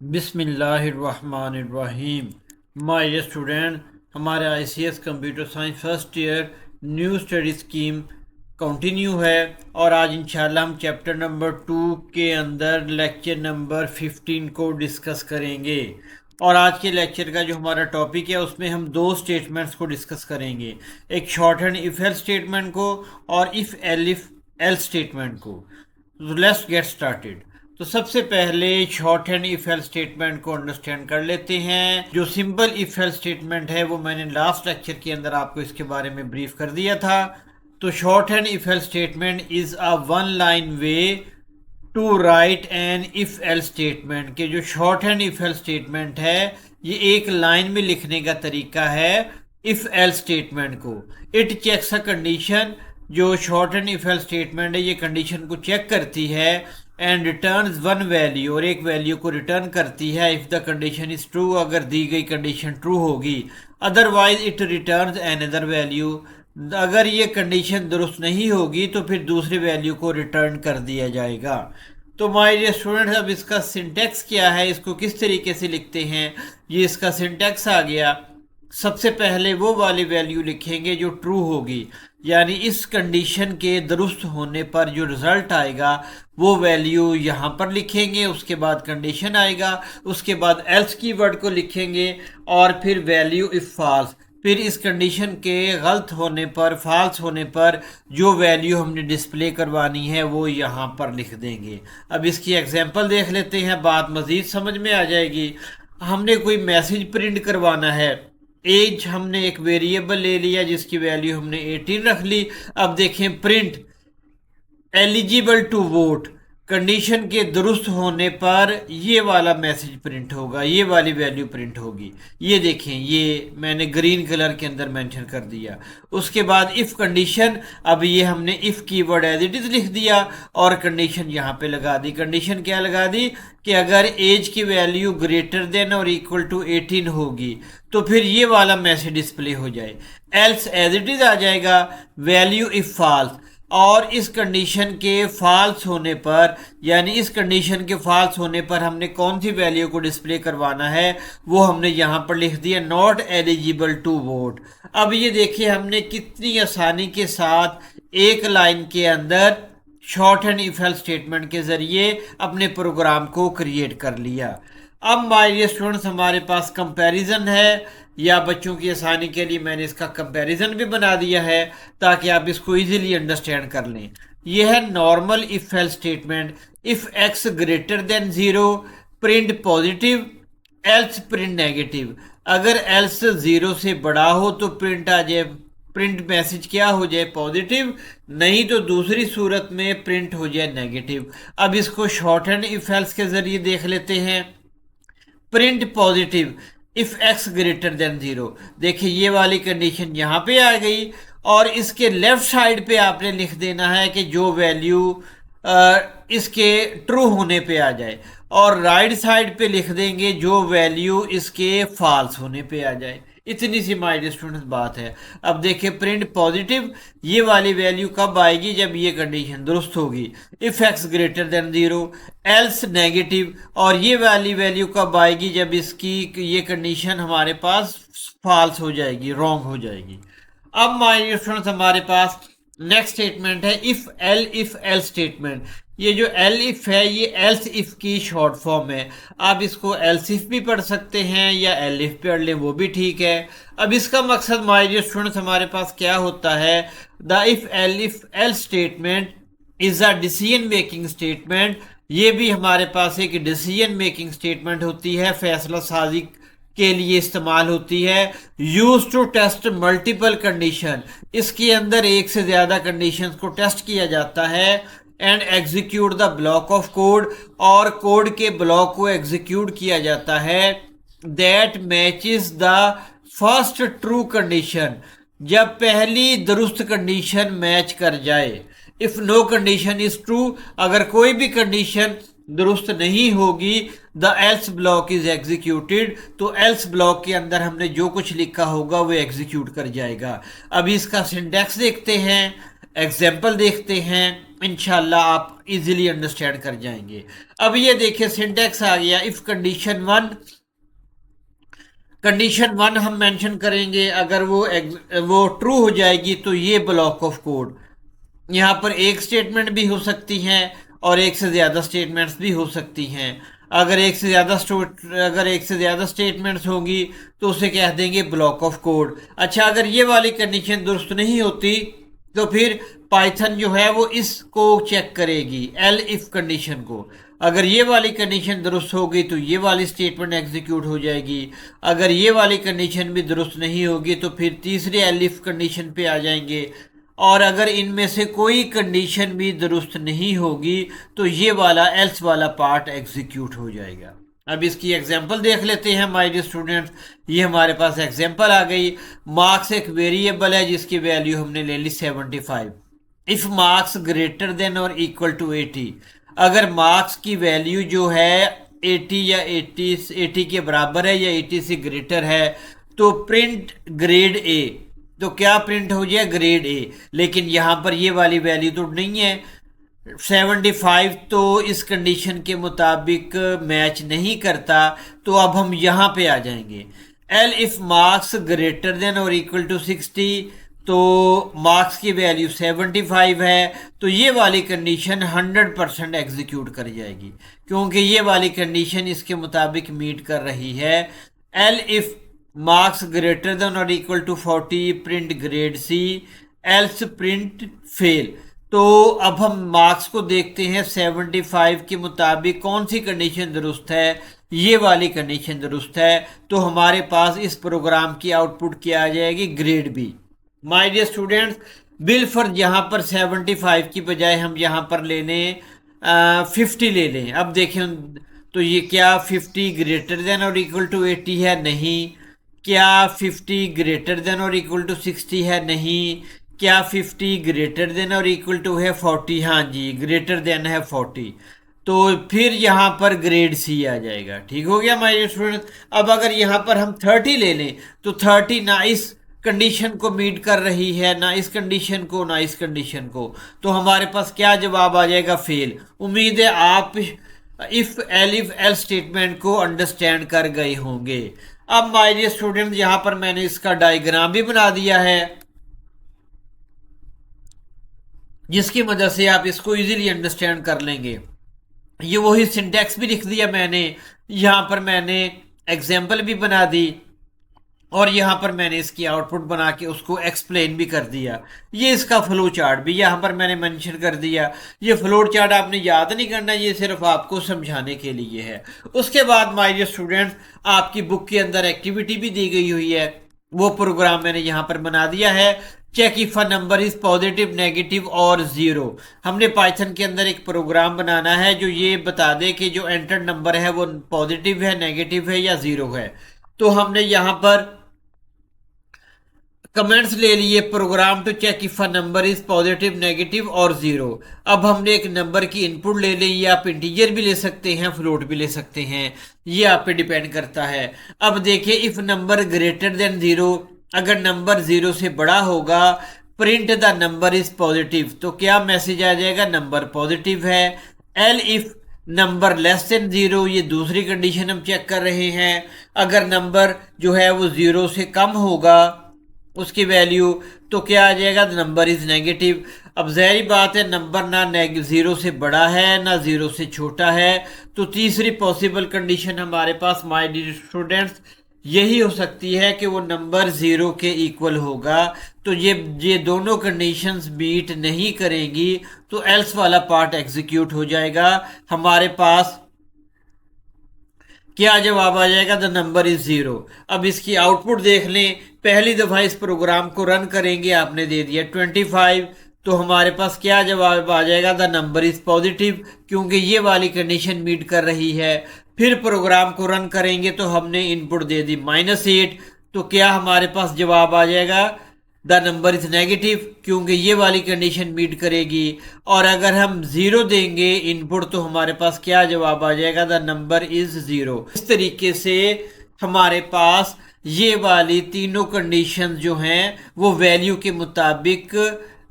बिस्मिल्लाहिर्रहमानिर्रहीम। My student, हमारे ICS computer science first year new study scheme continue है और आज इंशाल्लाह हम चैप्टर नंबर 2 के अंदर लेक्चर नंबर 15 को डिस्कस करेंगे। और आज के लेक्चर का जो हमारा टॉपिक है उसमें हम दो स्टेटमेंट्स को डिस्कस करेंगे, एक short hand if else statement को और इफ एल्स स्टेटमेंट को। Let's get started. तो सबसे पहले short hand if else statement को अंडरस्टैंड कर लेते हैं। जो सिंपल इफ एल्स स्टेटमेंट है वो मैंने लास्ट लेक्चर के अंदर आपको इसके बारे में ब्रीफ कर दिया था। तो short hand if else statement is a one line way to write an if else statement के जो short hand if else statement है ये एक लाइन में लिखने का तरीका है इफ एल्स स्टेटमेंट को। It checks a condition. जो short and if else statement है ये कंडीशन को चेक करती है एंड रिटर्न्स वन वैल्यू, और एक वैल्यू को रिटर्न करती है if the condition is true, अगर दी गई कंडीशन ट्रू होगी। Otherwise it returns another value. अगर ये कंडीशन दुरुस्त नहीं होगी तो फिर दूसरी वैल्यू को रिटर्न कर दिया जाएगा। तो माय डियर स्टूडेंट्स, अब इसका सिंटैक्स क्या है, इसको किस तरीके से लिखते हैं, ये इसका सिंटैक्स आ गया। सबसे पहले वो वाली वैल्यू लिखेंगे जो ट्रू होगी, यानी इस कंडीशन के दुरुस्त होने पर जो रिजल्ट आएगा वो वैल्यू यहाँ पर लिखेंगे। उसके बाद कंडीशन आएगा, उसके बाद एल्स कीवर्ड को लिखेंगे और फिर वैल्यू इफ फॉल्स। फिर इस कंडीशन के गलत होने पर, फॉल्स होने पर जो वैल्यू हमने डिस्प्ले करवानी है वो यहाँ पर लिख देंगे। अब इसकी एग्जांपल देख लेते हैं, बात मज़ीद समझ में आ जाएगी। हमने कोई मैसेज प्रिंट करवाना है। एज हमने एक वेरिएबल ले लिया जिसकी वैल्यू हमने 18 रख ली। अब देखें, print eligible to vote, condition के दुरुस्त होने पर ये वाला मैसेज प्रिंट होगा, ये वाली वैल्यू प्रिंट होगी। ये देखें, ये मैंने ग्रीन कलर के अंदर मेंशन कर दिया। उसके बाद इफ कंडीशन, अब ये हमने if keyword as it is लिख दिया और कंडीशन यहाँ पे लगा दी। कंडीशन क्या लगा दी कि अगर एज की वैल्यू ग्रेटर देन और इक्वल टू 18 होगी तो फिर ये वाला मैसेज डिस्प्ले हो जाए। एल्स एज इट इज आ जाएगा, वैल्यू इफ फॉल्स। और इस कंडीशन के फॉल्स होने पर, यानी इस कंडीशन के फॉल्स होने पर हमने कौन सी वैल्यू को डिस्प्ले करवाना है वो हमने यहाँ पर लिख दिया, नॉट एलिजिबल टू वोट। अब ये देखिए हमने कितनी आसानी के साथ एक लाइन के अंदर short and if else statement के जरिए अपने प्रोग्राम को क्रिएट कर लिया। अब माय डियर स्टूडेंट्स, हमारे पास कंपैरिजन है, या बच्चों की आसानी के लिए मैंने इसका कंपैरिजन भी बना दिया है ताकि आप इसको इजीली अंडरस्टैंड कर लें। यह है normal if else statement. If x greater than 0 print positive, else print negative. अगर एल्स 0 से बड़ा हो तो प्रिंट आ जाए, प्रिंट मैसेज क्या हो जाए, पॉजिटिव, नहीं तो दूसरी सूरत में प्रिंट हो जाए नेगेटिव। अब इसको शॉर्ट हैंड इफ एल्स के जरिए देख लेते हैं। Print positive if x greater than 0। देखिए ये वाली कंडीशन यहाँ पे आ गई और इसके लेफ्ट साइड पे आपने लिख देना है कि जो वैल्यू इसके ट्रू होने पे आ जाए, और राइट साइड पे लिख देंगे जो वैल्यू इसके फॉल्स होने पे आ जाए। इतनी सी माय डियर स्टूडेंट्स बात है। अब देखिए, प्रिंट पॉजिटिव, ये वाली वैल्यू कब आएगी, जब ये कंडीशन दुरुस्त होगी, if x greater than 0। Else negative, और ये वाली वैल्यू कब आएगी, जब इसकी ये कंडीशन हमारे पास फॉल्स हो जाएगी, रॉन्ग हो जाएगी। अब माय डियर स्टूडेंट्स, हमारे पास नेक्स्ट स्टेटमेंट है इफ एल स्टेटमेंट। ये जो एल इफ है ये एल्स इफ की शॉर्ट फॉर्म है। आप इसको एल्स इफ भी पढ़ सकते हैं या एल इफ पढ़ लें, वो भी ठीक है। अब इसका मकसद माय डियर स्टूडेंट्स हमारे पास क्या होता है, the if L statement is a decision making statement. ये भी हमारे पास एक डिसीजन मेकिंग स्टेटमेंट होती है, फैसला साजी के लिए इस्तेमाल होती है। Use to test multiple condition, इसके अंदर एक से ज्यादा कंडीशंस को टेस्ट किया जाता है। And execute the block of code, और कोड के ब्लॉक को एग्जीक्यूट किया जाता है। That matches the first true condition, जब पहली दुरुस्त कंडीशन मैच कर जाए। If no condition is true, अगर कोई भी कंडीशन दुरुस्त नहीं होगी, the else block is executed, तो एल्स ब्लॉक के अंदर हमने जो कुछ लिखा होगा वो एग्जीक्यूट कर जाएगा। अभी इसका सिंटैक्स देखते हैं, एग्जाम्पल देखते हैं। इंशाल्लाह आप इजीली अंडरस्टैंड कर जाएंगे। अब ये देखिए सिंटैक्स आ गया। इफ कंडीशन 1 हम मेंशन करेंगे, अगर वो ट्रू हो जाएगी तो ये ब्लॉक ऑफ कोड, यहाँ पर एक स्टेटमेंट भी हो सकती हैं और एक से ज़्यादा स्टेटमेंट्स भी हो सकती हैं। अगर एक से ज़्यादा स्टेटमेंट्स होगी तो उसे कह देंगे ब्लॉक ऑफ कोड। अच्छा, अगर ये वाली कंडीशन दुरुस्त नहीं होती तो फिर पाइथन जो है वो इसको चेक करेगी, एल इफ कंडीशन को। अगर ये वाली कंडीशन दुरुस्त होगी तो ये वाली स्टेटमेंट एग्जीक्यूट हो जाएगी। अगर ये वाली कंडीशन भी दुरुस्त नहीं होगी तो फिर तीसरी एल इफ कंडीशन पे आ जाएंगे। और अगर इनमें से कोई कंडीशन भी दुरुस्त नहीं होगी तो ये वाला एल्स वाला पार्ट एग्जीक्यूट हो जाएगा। अब इसकी एग्जांपल देख लेते हैं माय डियर स्टूडेंट्स। ये हमारे पास एग्जांपल आ गई। मार्क्स एक वेरिएबल है जिसकी वैल्यू हमने ले ली 75। इफ मार्क्स ग्रेटर देन और इक्वल टू 80, अगर मार्क्स की वैल्यू जो है 80 या 80 के बराबर है या 80 से ग्रेटर है तो प्रिंट ग्रेड ए। तो क्या प्रिंट हो जाए? Grade A. लेकिन यहाँ पर ये वाली वैल्यू तो नहीं है, 75 तो इस कंडीशन के मुताबिक मैच नहीं करता। तो अब हम यहाँ पे आ जाएंगे। L if marks greater than और इक्वल टू 60, तो मार्क्स की वैल्यू 75 है तो ये वाली कंडीशन 100% एग्जीक्यूट कर जाएगी, क्योंकि ये वाली कंडीशन इसके मुताबिक मीट कर रही है। Elif marks greater than और equal to 40 print grade C, else print fail. तो अब हम मार्क्स को देखते हैं 75 के मुताबिक कौन सी कंडीशन दुरुस्त है। ये वाली कंडीशन दुरुस्त है तो हमारे पास इस प्रोग्राम की आउटपुट क्या आ जाएगी? Grade B. My dear students, bill for यहाँ पर 75 की बजाय हम यहाँ पर ले लें 50 ले लें। अब देखें तो ये क्या 50 ग्रेटर देन और इक्वल टू 80 है? नहीं। क्या 50 ग्रेटर देन और इक्वल टू 60 है? नहीं। क्या 50 ग्रेटर देन और इक्वल टू है 40? हाँ जी, ग्रेटर देन है 40। तो फिर यहाँ पर ग्रेड सी आ जाएगा। ठीक हो गया माय स्टूडेंट। अब अगर यहाँ पर हम 30 ले लें तो 30 ना इस कंडीशन को मीट कर रही है, ना इस कंडीशन को, ना इस कंडीशन को। तो हमारे पास क्या जवाब आ जाएगा? फेल। उम्मीद है आप इफ एल स्टेटमेंट को अंडरस्टैंड कर गए होंगे। अब माय डियर स्टूडेंट, यहां पर मैंने इसका डायग्राम भी बना दिया है जिसकी मदद से आप इसको इजीली अंडरस्टैंड कर लेंगे। ये वही सिंटैक्स भी लिख दिया मैंने, यहां पर मैंने एग्जाम्पल भी बना दी और यहाँ पर मैंने इसकी आउटपुट बना के उसको एक्सप्लेन भी कर दिया। ये इसका फ्लो चार्ट भी यहाँ पर मैंने मेंशन कर दिया। ये फ्लो चार्ट आपने याद नहीं करना, ये सिर्फ आपको समझाने के लिए है। उसके बाद माय डियर स्टूडेंट्स, आपकी बुक के अंदर एक्टिविटी भी दी गई हुई है, वो प्रोग्राम मैंने यहाँ पर बना दिया है। Check if a number is positive, negative और जीरो। हमने पाइथन के अंदर एक प्रोग्राम बनाना है जो ये बता दे कि जो एंटर नंबर है वो पॉजिटिव है, नेगेटिव है या जीरो है। तो हमने यहाँ पर कमेंट्स ले लिए, program to check if a number is positive, negative और जीरो। अब हमने एक नंबर की इनपुट ले ली, ये आप इंटीजर भी ले सकते हैं, फ्लोट भी ले सकते हैं, ये आप पे डिपेंड करता है। अब देखिए, if number greater than zero, अगर नंबर जीरो से बड़ा होगा, print the number is positive, तो क्या मैसेज आ जाएगा? नंबर पॉजिटिव है। L if number less than zero, ये दूसरी कंडीशन हम चेक कर रहे हैं। अगर नंबर जो है वो जीरो से कम होगा उसकी वैल्यू, तो क्या आ जाएगा? Number is negative. अब ज़ाहिर बात है, नंबर ना जीरो से बड़ा है ना जीरो से छोटा है, तो तीसरी पॉसिबल कंडीशन हमारे पास माय डियर स्टूडेंट्स यही हो सकती है कि वो नंबर जीरो के इक्वल होगा। तो ये दोनों कंडीशंस बीट नहीं करेंगी तो एल्स वाला पार्ट एग्जीक्यूट हो जाएगा। हमारे पास क्या जवाब आ जाएगा? The number is zero. अब इसकी आउटपुट देख लें, पहली दफा इस प्रोग्राम को रन करेंगे, आपने दे दिया 25, तो हमारे पास क्या जवाब आ जाएगा? द नंबर इज पॉजिटिव, क्योंकि ये वाली कंडीशन मीट कर रही है। फिर प्रोग्राम को रन करेंगे तो हमने इनपुट दे दी -8, तो क्या हमारे पास जवाब आ जाएगा? द नंबर इज नेगेटिव, क्योंकि ये वाली कंडीशन मीट करेगी। और अगर हम जीरो देंगे इनपुट तो हमारे पास क्या जवाब आ जाएगा? The number is zero. इस तरीके से हमारे पास ये वाली तीनों कंडीशन जो हैं वो वैल्यू के मुताबिक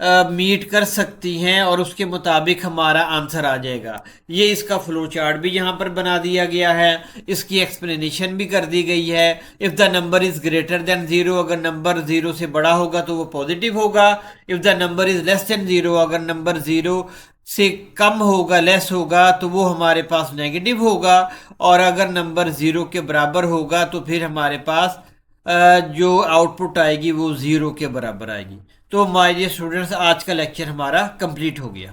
मीट कर सकती हैं और उसके मुताबिक हमारा आंसर आ जाएगा। ये इसका फ्लो चार्ट भी यहाँ पर बना दिया गया है, इसकी एक्सप्लेनेशन भी कर दी गई है। If the number is greater than zero, अगर नंबर ज़ीरो से बड़ा होगा तो वो पॉजिटिव होगा। If the number is less than zero, अगर नंबर ज़ीरो से कम होगा, लेस होगा, तो वो हमारे पास नेगेटिव होगा। और अगर नंबर ज़ीरो के बराबर होगा तो फिर हमारे पास जो आउटपुट आएगी वो ज़ीरो के बराबर आएगी। तो माय डियर स्टूडेंट्स, आज का लेक्चर हमारा कंप्लीट हो गया।